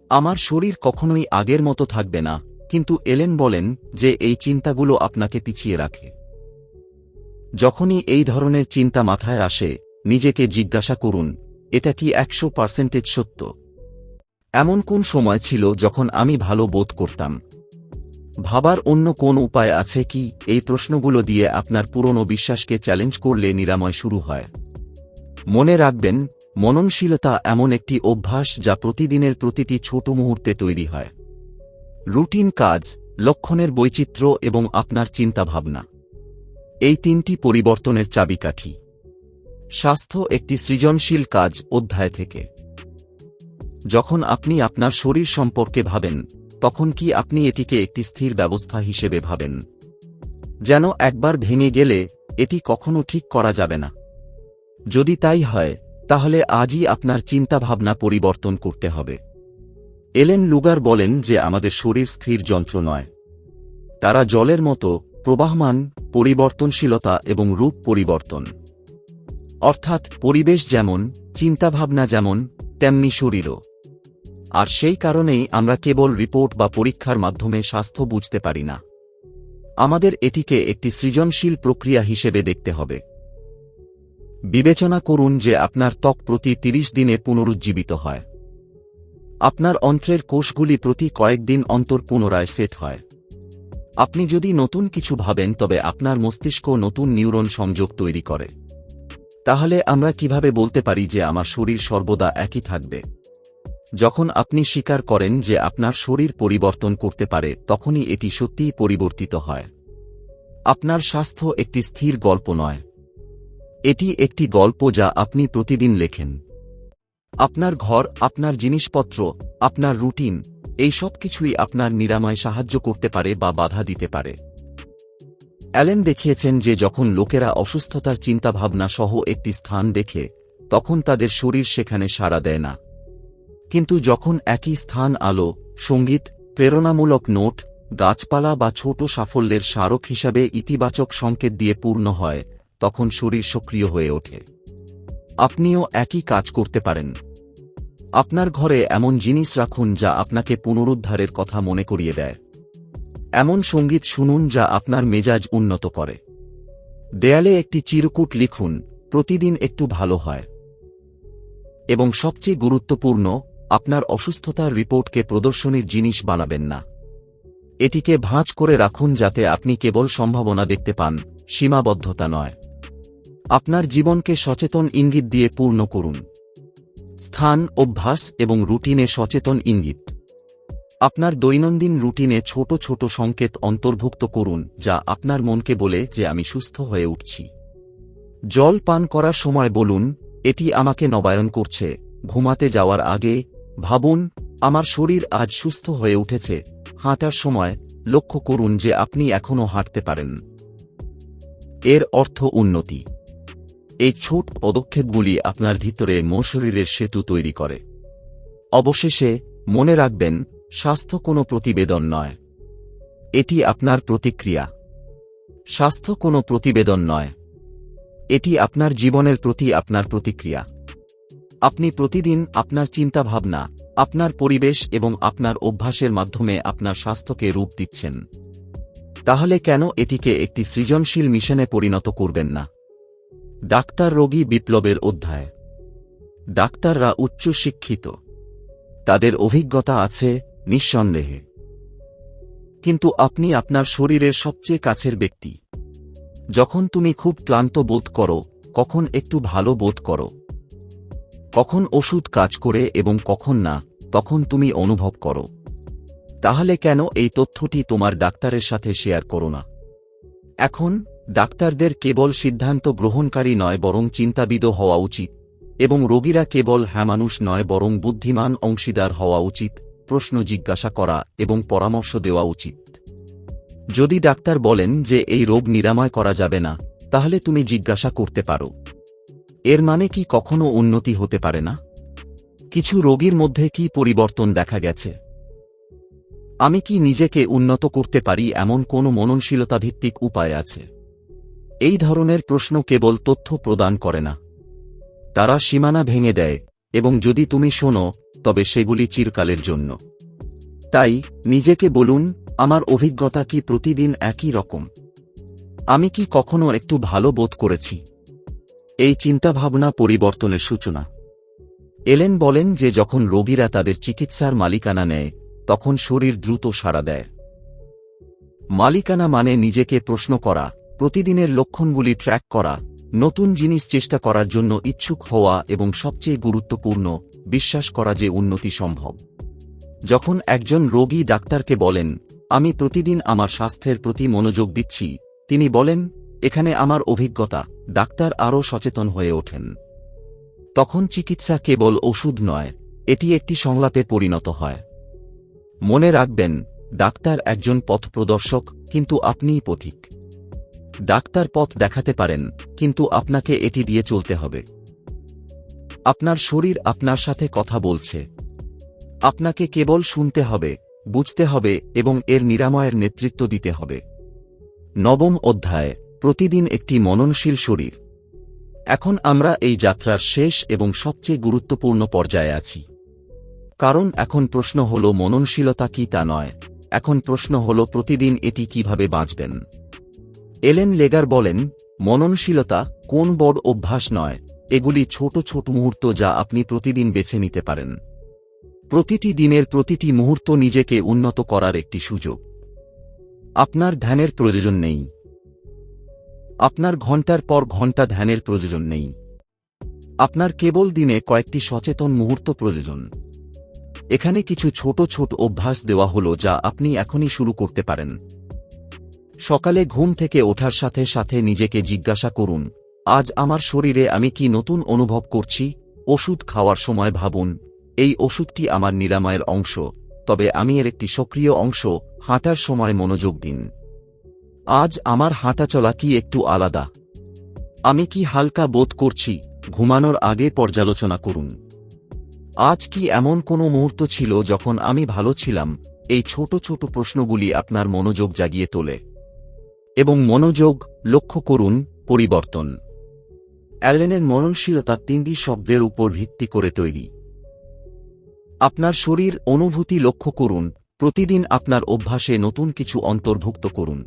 আমার শরীর কখনোই আগের মতো থাকবে না। কিন্তু এলেন বলেন যে এই চিন্তাগুলো আপনাকে পিছিয়ে রাখে। যখনই এই ধরনের চিন্তা মাথায় আসে, নিজেকে জিজ্ঞাসা করুন, এটা কি 100% সত্য? এমন কোন সময় ছিল যখন আমি ভালো বোধ করতাম? ভাবার অন্য কোন উপায় আছে কি? এই প্রশ্নগুলো দিয়ে আপনার পুরনো বিশ্বাসকে চ্যালেঞ্জ করলে নিরাময় শুরু হয়। মনে রাখবেন, মননশীলতা এমন একটি অভ্যাস যা প্রতিদিনের প্রতিটি ছোট মুহূর্তে তৈরি হয়। রুটিন কাজ, লক্ষণের বৈচিত্র্য এবং আপনার চিন্তাভাবনা, এই তিনটি পরিবর্তনের চাবিকাঠি। স্বাস্থ্য একটি সৃজনশীল কাজ অধ্যায় থেকে। যখন আপনি আপনার শরীর সম্পর্কে ভাবেন, তখন কি আপনি এটিকে একটি স্থির ব্যবস্থা হিসেবে ভাবেন, যেন একবার ভেঙে গেলে এটি কখনো ঠিক করা যাবে না? যদি তাই হয়, তাহলে আজই আপনার চিন্তাভাবনা পরিবর্তন করতে হবে। এলেন লুগার বলেন যে আমাদের শরীর স্থির যন্ত্র নয়, তারা জলের মতো প্রবাহমান, পরিবর্তনশীলতা এবং রূপ পরিবর্তন। অর্থাৎ পরিবেশ যেমন, চিন্তাভাবনা যেমন, তেমনি শরীরও। আর সেই কারণেই আমরা কেবল রিপোর্ট বা পরীক্ষার মাধ্যমে স্বাস্থ্য বুঝতে পারি না। আমাদের এটিকে একটি সৃজনশীল প্রক্রিয়া হিসেবে দেখতে হবে। বিবেচনা করুন যে আপনার ত্বক প্রতি 30 দিনে পুনরুজ্জীবিত হয়। আপনার অন্ত্রের কোষগুলি প্রতি কয়েকদিন অন্তর পুনরায় সেট হয়। আপনি যদি নতুন কিছু ভাবেন, তবে আপনার মস্তিষ্ক নতুন নিউরন সংযোগ তৈরি করে। তাহলে আমরা কিভাবে বলতে পারি যে আমার শরীর সর্বদা একই থাকবে? যখন আপনি স্বীকার করেন যে আপনার শরীর পরিবর্তন করতে পারে, তখনই এটি সত্যিই পরিবর্তিত হয়। আপনার স্বাস্থ্য একটি স্থির গল্প নয়, এটি একটি গল্প যা আপনি প্রতিদিন লেখেন। আপনার ঘর, আপনার জিনিসপত্র, আপনার রুটিন, এই সব কিছুই আপনার নিরাময় সাহায্য করতে পারে বা বাধা দিতে পারে। অ্যালেন দেখিয়েছেন যে যখন লোকেরা অসুস্থতার চিন্তাভাবনা সহ একটি স্থান দেখে, তখন তাদের শরীর সেখানে সাড়া দেয় না। কিন্তু যখন একই স্থান আলো, সঙ্গীত, প্রেরণামূলক নোট, গাছপালা বা ছোট সাফল্যের স্মারক হিসাবে ইতিবাচক সংকেত দিয়ে পূর্ণ হয়, তখন শরীর সক্রিয় হয়ে ওঠে। আপনিও একই কাজ করতে পারেন। আপনার ঘরে এমন জিনিস রাখুন যা আপনাকে পুনরুদ্ধারের কথা মনে করিয়ে দেয়। এমন সঙ্গীত শুনুন যা আপনার মেজাজ উন্নত করে। দেয়ালে একটি চিরকুট লিখুন, প্রতিদিন একটু ভালো হয়। এবং সবচেয়ে গুরুত্বপূর্ণ, আপনার অসুস্থতার রিপোর্টকে প্রদর্শনীর জিনিস বানাবেন না। এটিকে ভাঁজ করে রাখুন যাতে আপনি কেবল সম্ভাবনা দেখতে পান, সীমাবদ্ধতা নয়। আপনার জীবনকে সচেতন ইঙ্গিত দিয়ে পূর্ণ করুন। স্থান, অভ্যাস এবং রুটিনে সচেতন ইঙ্গিত। আপনার দৈনন্দিন রুটিনে ছোট ছোট সংকেত অন্তর্ভুক্ত করুন যা আপনার মনকে বলে যে আমি সুস্থ হয়ে উঠছি। জল পান করার সময় বলুন, এটি আমাকে নবায়ন করছে। ঘুমাতে যাওয়ার আগে ভাবুন, আমার শরীর আজ সুস্থ হয়ে উঠেছে। হাঁটার সময় লক্ষ্য করুন যে আপনি এখনও হাঁটতে পারেন। এর অর্থ উন্নতি। এই ছোট পদক্ষেপগুলি আপনার ভিতরে শরীরের সেতু তৈরি করে। অবশেষে মনে রাখবেন, স্বাস্থ্য কোনো প্রতিবেদন নয়, এটি আপনার প্রতিক্রিয়া। স্বাস্থ্য কোনো প্রতিবেদন নয়, এটি আপনার জীবনের প্রতি আপনার প্রতিক্রিয়া। আপনি প্রতিদিন আপনার চিন্তাভাবনা, আপনার পরিবেশ এবং আপনার অভ্যাসের মাধ্যমে আপনার স্বাস্থ্যকে রূপ দিচ্ছেন। তাহলে কেন এটিকে একটি সৃজনশীল মিশনে পরিণত করবেন না? ডাক্তার রোগী বিপ্লবের অধ্যায়। ডাক্তাররা উচ্চ শিক্ষিত, তাদের অভিজ্ঞতা আছে, নিঃসন্দেহে। কিন্তু আপনি আপনার শরীরের সবচেয়ে কাছের ব্যক্তি। যখন তুমি খুব ক্লান্ত বোধ করো, কখন একটু ভালো বোধ করো, কখন ওষুধ কাজ করে এবং কখন না, তখন তুমি অনুভব করো। তাহলে কেন এই তথ্যটি তোমার ডাক্তারের সাথে শেয়ার করো না? এখন ডাক্তারদের কেবল সিদ্ধান্ত গ্রহণকারী নয় বরং চিন্তাবিদও হওয়া উচিত, এবং রোগীরা কেবল মানুষ নয় বরং বুদ্ধিমান অংশীদার হওয়া উচিত। প্রশ্ন জিজ্ঞাসা করা এবং পরামর্শ দেওয়া উচিত। যদি ডাক্তার বলেন যে এই রোগ নিরাময় করা যাবে না, তাহলে তুমি জিজ্ঞাসা করতে পারো, এর মানে কি কখনো উন্নতি হতে পারে না? কিছু রোগীর মধ্যে কি পরিবর্তন দেখা গেছে? আমি কি নিজেকে উন্নত করতে পারি এমন কোনো মননশীলতাভিত্তিক উপায় আছে? এই ধরনের প্রশ্ন কেবল তথ্য প্রদান করে না, তারা সীমানা ভেঙে দেয়, এবং যদি তুমি শোনো, তবে সেগুলি চিরকালের জন্য। তাই নিজেকে বলুন, আমার অভিজ্ঞতা কি প্রতিদিন একই রকম? আমি কি কখনো একটু ভালো বোধ করেছি? এই চিন্তাভাবনা পরিবর্তনের সূচনা। এলেন বলেন যে যখন রোগীরা তাদের চিকিৎসার মালিকানা নেয়, তখন শরীর দ্রুত সাড়া দেয়। মালিকানা মানে নিজেকে প্রশ্ন করা, প্রতিদিনের লক্ষণগুলি ট্র্যাক করা, নতুন জিনিস চেষ্টা করার জন্য ইচ্ছুক হওয়া এবং সবচেয়ে গুরুত্বপূর্ণ, বিশ্বাস করা যে উন্নতি সম্ভব। যখন একজন রোগী ডাক্তারকে বলেন, আমি প্রতিদিন আমার স্বাস্থ্যের প্রতি মনোযোগ দিচ্ছি, তিনি বলেন, এখানে আমার অভিজ্ঞতা। ডাক্তার আরও সচেতন হয়ে ওঠেন। তখন চিকিৎসা কেবল ওষুধ নয়, এটি একটি সংলাপে পরিণত হয়। মনে রাখবেন, ডাক্তার একজন পথ প্রদর্শক, কিন্তু আপনিই পথিক। ডাক্তার পথ দেখাতে পারেন, কিন্তু আপনাকে এটি দিয়ে চলতে হবে। আপনার শরীর আপনার সাথে কথা বলছে। আপনাকে কেবল শুনতে হবে, বুঝতে হবে এবং এর নিরাময়ের নেতৃত্ব দিতে হবে। নবম অধ্যায়, প্রতিদিন একটি মননশীল শরীর। এখন আমরা এই যাত্রার শেষ এবং সবচেয়ে গুরুত্বপূর্ণ পর্যায়ে আছি। কারণ এখন প্রশ্ন হল মননশীলতা কি তা নয়, এখন প্রশ্ন হল প্রতিদিন এটি কিভাবে বাঁচবেন। এলেন লেগার বলেন, মননশীলতা কোন বড় অভ্যাস নয়, এগুলি ছোট ছোট মুহূর্ত যা আপনি প্রতিদিন বেছে নিতে পারেন। প্রতিটি দিনের প্রতিটি মুহূর্ত নিজেকে উন্নত করার একটি সুযোগ। আপনার ধ্যানের প্রয়োজন নেই। আপনার ঘন্টার পর ঘন্টা ধ্যানের প্রয়োজন নেই। আপনার কেবল দিনে কয়েকটি সচেতন মুহূর্ত প্রয়োজন। এখানে কিছু ছোট ছোট অভ্যাস দেওয়া হলো যা আপনি এখনই শুরু করতে পারেন। সকালে ঘুম থেকে ওঠার সাথে সাথে নিজেকে জিজ্ঞাসা করুন, আজ আমার শরীরে আমি কি নতুন অনুভব করছি? ওষুধ খাওয়ার সময় ভাবুন, এই ওষুধটি আমার নিরাময়ের অংশ, তবে আমি এর একটি সক্রিয় অংশ। হাঁটার সময় মনোযোগ দিন। আজ আমার হাঁটাচলা কি একটু আলাদা? আমি কি হালকা বোধ করছি? ঘুমানোর আগে পর্যালোচনা করুন। আজ কি এমন কোনো মুহূর্ত ছিল যখন আমি ভালো ছিলাম? এই ছোট ছোট প্রশ্নগুলি আপনার মনোযোগ জাগিয়ে তোলে। এবং মনোযোগ, লক্ষ্য করুন, পরিবর্তন। অ্যালেনের মননশীলতা 3টি শব্দের উপর ভিত্তি করে তৈরি। আপনার শরীর অনুভূতি লক্ষ্য করুন, প্রতিদিন আপনার অভ্যাসে নতুন কিছু অন্তর্ভুক্ত করুন।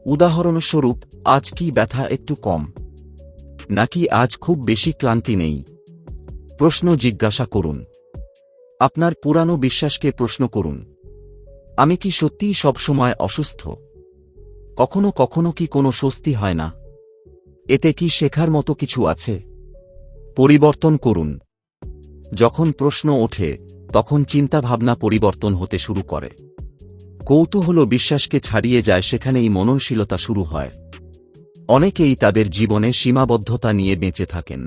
উদাহরণস্বরূপ, আজ কি ব্যথা একটু কম? নাকি আজ খুব বেশি ক্লান্তি নেই? প্রশ্ন জিজ্ঞাসা করুন। আপনার পুরানো বিশ্বাসকে প্রশ্ন করুন। আমি কি সত্যিই সবসময় অসুস্থ? কখনো কখনো কি কোনো স্বস্তি হয় না? এতে কি শেখার মতো কিছু আছে? পরিবর্তন করুন। যখন প্রশ্ন ওঠে, তখন চিন্তাভাবনা পরিবর্তন হতে শুরু করে। কৌতূহল বিশ্বাসকে ছাড়িয়ে যায়, সেখানেই মননশীলতা শুরু হয়। অনেকেই তাদের জীবনে সীমাবদ্ধতা নিয়ে বেঁচে থাকেন।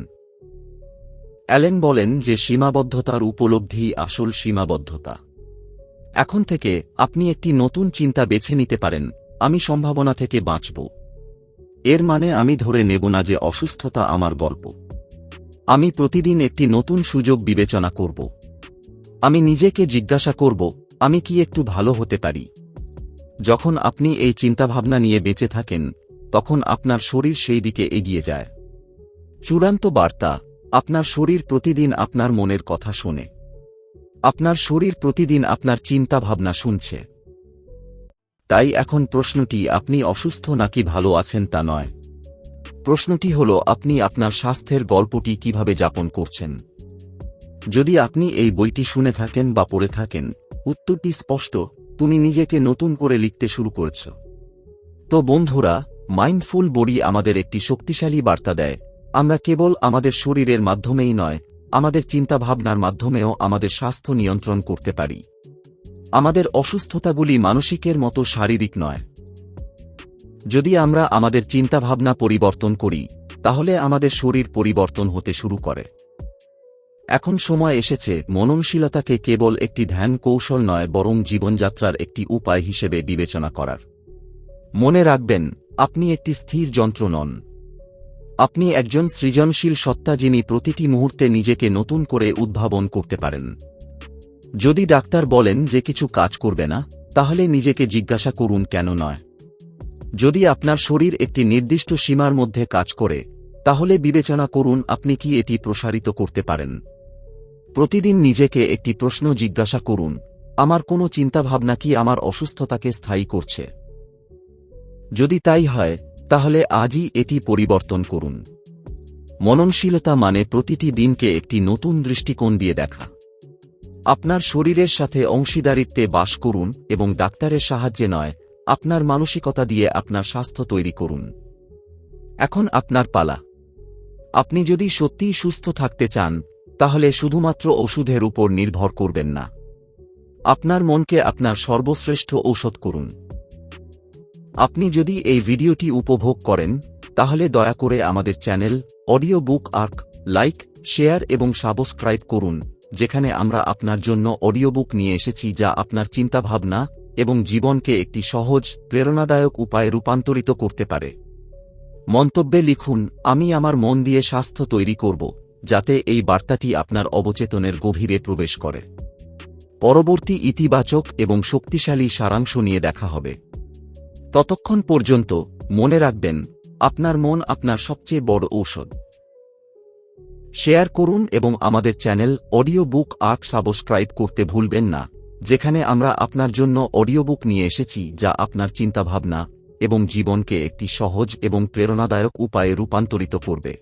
অ্যালেন বলেন যে সীমাবদ্ধতার উপলব্ধি আসল সীমাবদ্ধতা। এখন থেকে আপনি একটি নতুন চিন্তা বেছে নিতে পারেন, আমি সম্ভাবনা থেকে বাঁচব। এর মানে আমি ধরে নেব না যে অসুস্থতা আমার গল্প। আমি প্রতিদিন একটি নতুন সুযোগ বিবেচনা করব। আমি নিজেকে জিজ্ঞাসা করব, আমি কি একটু ভালো হতে পারি? যখন আপনি এই চিন্তাভাবনা নিয়ে বেঁচে থাকেন, তখন আপনার শরীর সেই দিকে এগিয়ে যায়। চূড়ান্ত বার্তা: আপনার শরীর প্রতিদিন আপনার মনের কথা শোনে। আপনার শরীর প্রতিদিন আপনার চিন্তাভাবনা শুনছে। তাই এখন প্রশ্নটি আপনি অসুস্থ নাকি ভালো আছেন তা নয়। প্রশ্নটি হল, আপনি আপনার স্বাস্থ্যের গল্পটি কিভাবে যাপন করছেন। যদি আপনি এই বইটি শুনে থাকেন বা পড়ে থাকেন, উত্তরটি স্পষ্ট, তুমি নিজেকে নতুন করে লিখতে শুরু করেছ। তো বন্ধুরা, মাইন্ডফুল বডি আমাদের একটি শক্তিশালী বার্তা দেয়। আমরা কেবল আমাদের শরীরের মাধ্যমেই নয়, আমাদের চিন্তাভাবনার মাধ্যমেও আমাদের স্বাস্থ্য নিয়ন্ত্রণ করতে পারি। আমাদের অসুস্থতাগুলি মানসিকের মতো শারীরিক নয়। যদি আমরা আমাদের চিন্তাভাবনা পরিবর্তন করি, তাহলে আমাদের শরীর পরিবর্তন হতে শুরু করে। এখন সময় এসেছে মননশীলতাকে কেবল একটি ধ্যান কৌশল নয়, বরং জীবনযাত্রার একটি উপায় হিসেবে বিবেচনা করার। মনে রাখবেন, আপনি একটি স্থির যন্ত্র নন। আপনি একজন সৃজনশীল সত্তা, যিনি প্রতিটি মুহূর্তে নিজেকে নতুন করে উদ্ভাবন করতে পারেন। যদি ডাক্তার বলেন যে কিছু কাজ করবে না, তাহলে নিজেকে জিজ্ঞাসা করুন, কেন নয়? যদি আপনার শরীর একটি নির্দিষ্ট সীমার মধ্যে কাজ করে, তাহলে বিবেচনা করুন আপনি কি এটি প্রসারিত করতে পারেন। প্রতিদিন নিজেকে একটি প্রশ্ন জিজ্ঞাসা করুন, আমার কোনো চিন্তাভাবনা কি আমার অসুস্থতাকে স্থায়ী করছে? যদি তাই হয়, তাহলে আজই এটি পরিবর্তন করুন। মননশীলতা মানে প্রতিটি দিনকে একটি নতুন দৃষ্টিকোণ দিয়ে দেখা। আপনার শরীরের সাথে অংশীদারিত্বে বাস করুন এবং ডাক্তারের সাহায্যে নয়, আপনার মানসিকতা দিয়ে আপনার স্বাস্থ্য তৈরি করুন। এখন আপনার পালা। আপনি যদি সত্যিই সুস্থ থাকতে চান, তাহলে শুধুমাত্র ওষুধের উপর নির্ভর করবেন না। আপনার মনকে আপনার সর্বশ্রেষ্ঠ ঔষধ করুন। আপনি যদি এই ভিডিওটি উপভোগ করেন, তাহলে দয়া করে আমাদের channel audio book arc like, share এবং সাবস্ক্রাইব করুন, যেখানে আমরা আপনার জন্য অডিও বুক নিয়ে এসেছি যা আপনার চিন্তাভাবনা এবং জীবনকে একটি সহজ, প্রেরণাদায়ক উপায়ে রূপান্তরিত করতে পারে। মন্তব্যে লিখুন, আমি আমার মন দিয়ে স্বাস্থ্য তৈরি করব, যাতে এই বার্তাটি আপনার অবচেতনের গভীরে প্রবেশ করে। পরবর্তী ইতিবাচক এবং শক্তিশালী সারাংশ নিয়ে দেখা হবে। ততক্ষণ পর্যন্ত মনে রাখবেন, আপনার মন আপনার সবচেয়ে বড় ঔষধ। শেয়ার করুন এবং আমাদের channel audio book arc subscribe করতে ভুলবেন না, যেখানে আমরা আপনার জন্য অডিও বুক নিয়ে এসেছি যা আপনার চিন্তাভাবনা এবং জীবনকে একটি সহজ এবং প্রেরণাদায়ক উপায়ে রূপান্তরিত করবে।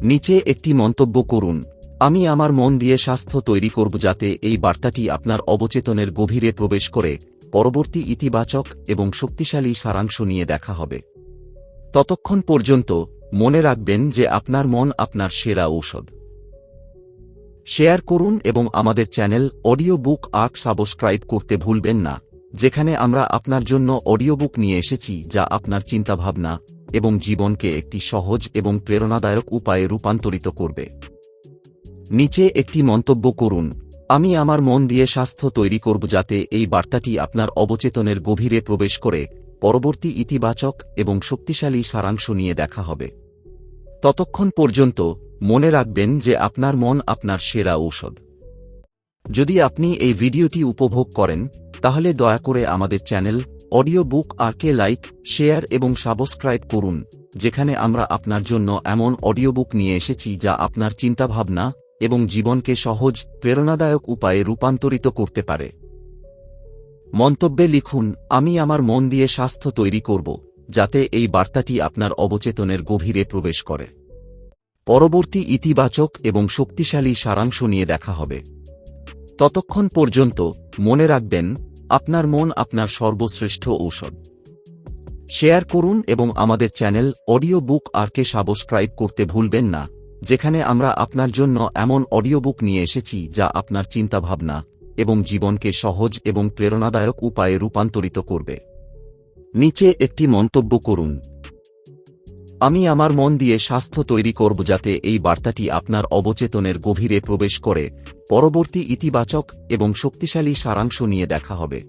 নিচে একটি মন্তব্য করুন, আমি আমার মন দিয়ে স্বাস্থ্য তৈরি করব, যাতে এই বার্তাটি আপনার অবচেতনের গভীরে প্রবেশ করে। পরবর্তী ইতিবাচক এবং শক্তিশালী সারাংশ নিয়ে দেখা হবে। ততক্ষণ পর্যন্ত মনে রাখবেন যে আপনার মন আপনার সেরা ঔষধ। শেয়ার করুন এবং আমাদের channel audio book arc subscribe করতে ভুলবেন না, যেখানে আমরা আপনার জন্য অডিও বুক নিয়ে এসেছি যা আপনার চিন্তাভাবনা এবং জীবনকে একটি সহজ এবং প্রেরণাদায়ক উপায়ে রূপান্তরিত করবে। নিচে একটি মন্তব্য করুন। আমি আমার মন দিয়ে স্বাস্থ্য তৈরি করব যাতে এই বার্তাটি আপনার অবচেতনের গভীরে প্রবেশ করে পরবর্তী ইতিবাচক এবং শক্তিশালী সারাংশ নিয়ে দেখা হবে। ততক্ষণ পর্যন্ত মনে রাখবেন যে আপনার মন আপনার সেরা ঔষধ। যদি আপনি এই ভিডিওটি উপভোগ করেন তাহলে দয়া করে আমাদের চ্যানেল অডিও বুক আরকে লাইক, শেয়ার এবং সাবস্ক্রাইব করুন, যেখানে আমরা আপনার জন্য এমন অডিও বুক নিয়ে এসেছি যা আপনার চিন্তাভাবনা এবং জীবনকে সহজ, প্রেরণাদায়ক উপায়ে রূপান্তরিত করতে পারে। মন্তব্যে লিখুন, আমি আমার মন দিয়ে স্বাস্থ্য তৈরি করব যাতে এই বার্তাটি আপনার অবচেতনের গভীরে প্রবেশ করে। পরবর্তী ইতিবাচক এবং শক্তিশালী সারাংশ নিয়ে দেখা হবে। ততক্ষণ পর্যন্ত মনে রাখবেন, আপনার মন আপনার সর্বশ্রেষ্ঠ ঔষধ। শেয়ার করুন এবং আমাদের চ্যানেল অডিও বুক আরকে সাবস্ক্রাইব করতে ভুলবেন না, যেখানে আমরা আপনার জন্য এমন অডিও বুক নিয়ে এসেছি যা আপনার চিন্তাভাবনা এবং জীবনকে সহজ এবং প্রেরণাদায়ক উপায়ে রূপান্তরিত করবে। নিচে একটি মন্তব্য করুন, আমি আমার মন দিয়ে স্বাস্থ্য তৈরি করব যাতে এই বার্তাটি আপনার অবচেতনের গভীরে প্রবেশ করে পরবর্তী ইতিবাচক এবং শক্তিশালী সারাংশ নিয়ে দেখা হবে।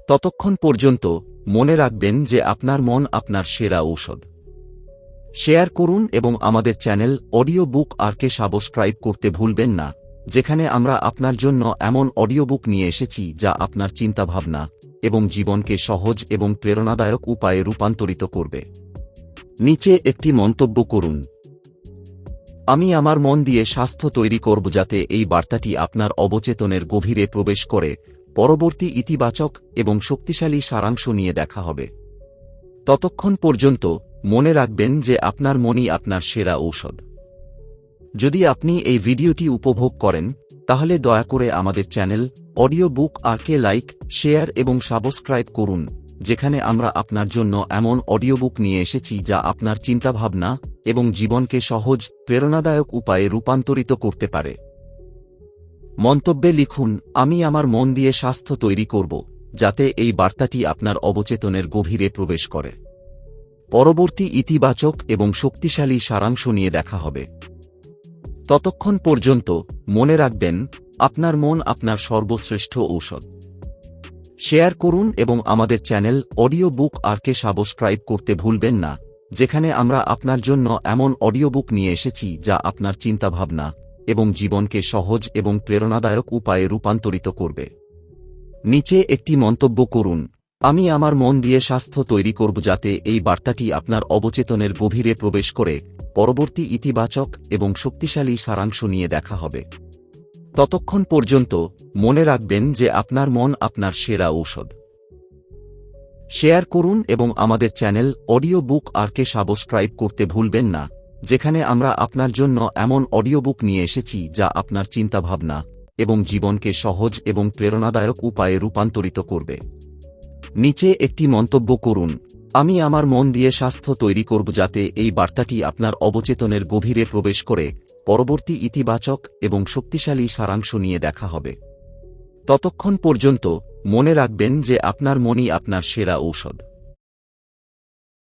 ততক্ষণ পর্যন্ত মনে রাখবেন যে আপনার মন আপনার সেরা ঔষধ। শেয়ার করুন এবং আমাদের চ্যানেল অডিও বুক আরকে সাবস্ক্রাইব করতে ভুলবেন না, যেখানে আমরা আপনার জন্য এমন অডিও বুক নিয়ে এসেছি যা আপনার চিন্তাভাবনা এবং জীবনকে সহজ এবং প্রেরণাদায়ক উপায়ে রূপান্তরিত করবে। নিচে একটি মন্তব্য করুন, আমি আমার মন দিয়ে স্বাস্থ্য তৈরি করব যাতে এই বার্তাটি আপনার অবচেতনের গভীরে প্রবেশ করে পরবর্তী ইতিবাচক এবং শক্তিশালী সারাংশ নিয়ে দেখা হবে। ততক্ষণ পর্যন্ত মনে রাখবেন যে আপনার মনই আপনার সেরা ঔষধ। যদি আপনি এই ভিডিওটি উপভোগ করেন তাহলে দয়া করে আমাদের চ্যানেল অডিও বুক আরকে লাইক, শেয়ার এবং সাবস্ক্রাইব করুন, যেখানে আমরা আপনার জন্য এমন অডিও বুক নিয়ে এসেছি যা আপনার চিন্তাভাবনা এবং জীবনকে সহজ, প্রেরণাদায়ক উপায়ে রূপান্তরিত করতে পারে। মন্তব্যে লিখুন, আমি আমার মন দিয়ে স্বাস্থ্য তৈরি করব যাতে এই বার্তাটি আপনার অবচেতনের গভীরে প্রবেশ করে পরবর্তী ইতিবাচক এবং শক্তিশালী সারাংশ নিয়ে দেখা হবে। ততক্ষণ পর্যন্ত মনে রাখবেন, আপনার মন আপনার সর্বশ্রেষ্ঠ ঔষধ। শেয়ার করুন এবং আমাদের চ্যানেল অডিও বুক আরকে সাবস্ক্রাইব করতে ভুলবেন না, যেখানে আমরা আপনার জন্য এমন অডিও বুক নিয়ে এসেছি যা আপনার চিন্তাভাবনা এবং জীবনকে সহজ এবং প্রেরণাদায়ক উপায়ে রূপান্তরিত করবে। নিচে একটি মন্তব্য করুন, আমি আমার মন দিয়ে স্বাস্থ্য তৈরি করব যাতে এই বার্তাটি আপনার অবচেতনের গভীরে প্রবেশ করে পরবর্তী ইতিবাচক এবং শক্তিশালী সারাংশ নিয়ে দেখা হবে। ততক্ষণ পর্যন্ত মনে রাখবেন যে আপনার মন আপনার সেরা ঔষধ। শেয়ার করুন এবং আমাদের চ্যানেল অডিও বুক আরকে সাবস্ক্রাইব করতে ভুলবেন না, যেখানে আমরা আপনার জন্য এমন অডিও বুক নিয়ে এসেছি যা আপনার চিন্তাভাবনা এবং জীবনকে সহজ এবং প্রেরণাদায়ক উপায়ে রূপান্তরিত করবে। নিচে একটি মন্তব্য করুন, আমি আমার মন দিয়ে স্বাস্থ্য তৈরি করব যাতে এই বার্তাটি আপনার অবচেতনের গভীরে প্রবেশ করে পরবর্তী ইতিবাচক এবং শক্তিশালী সারাংশ নিয়ে দেখা হবে। ততক্ষণ পর্যন্ত মনে রাখবেন যে আপনার মনই আপনার সেরা ঔষধ।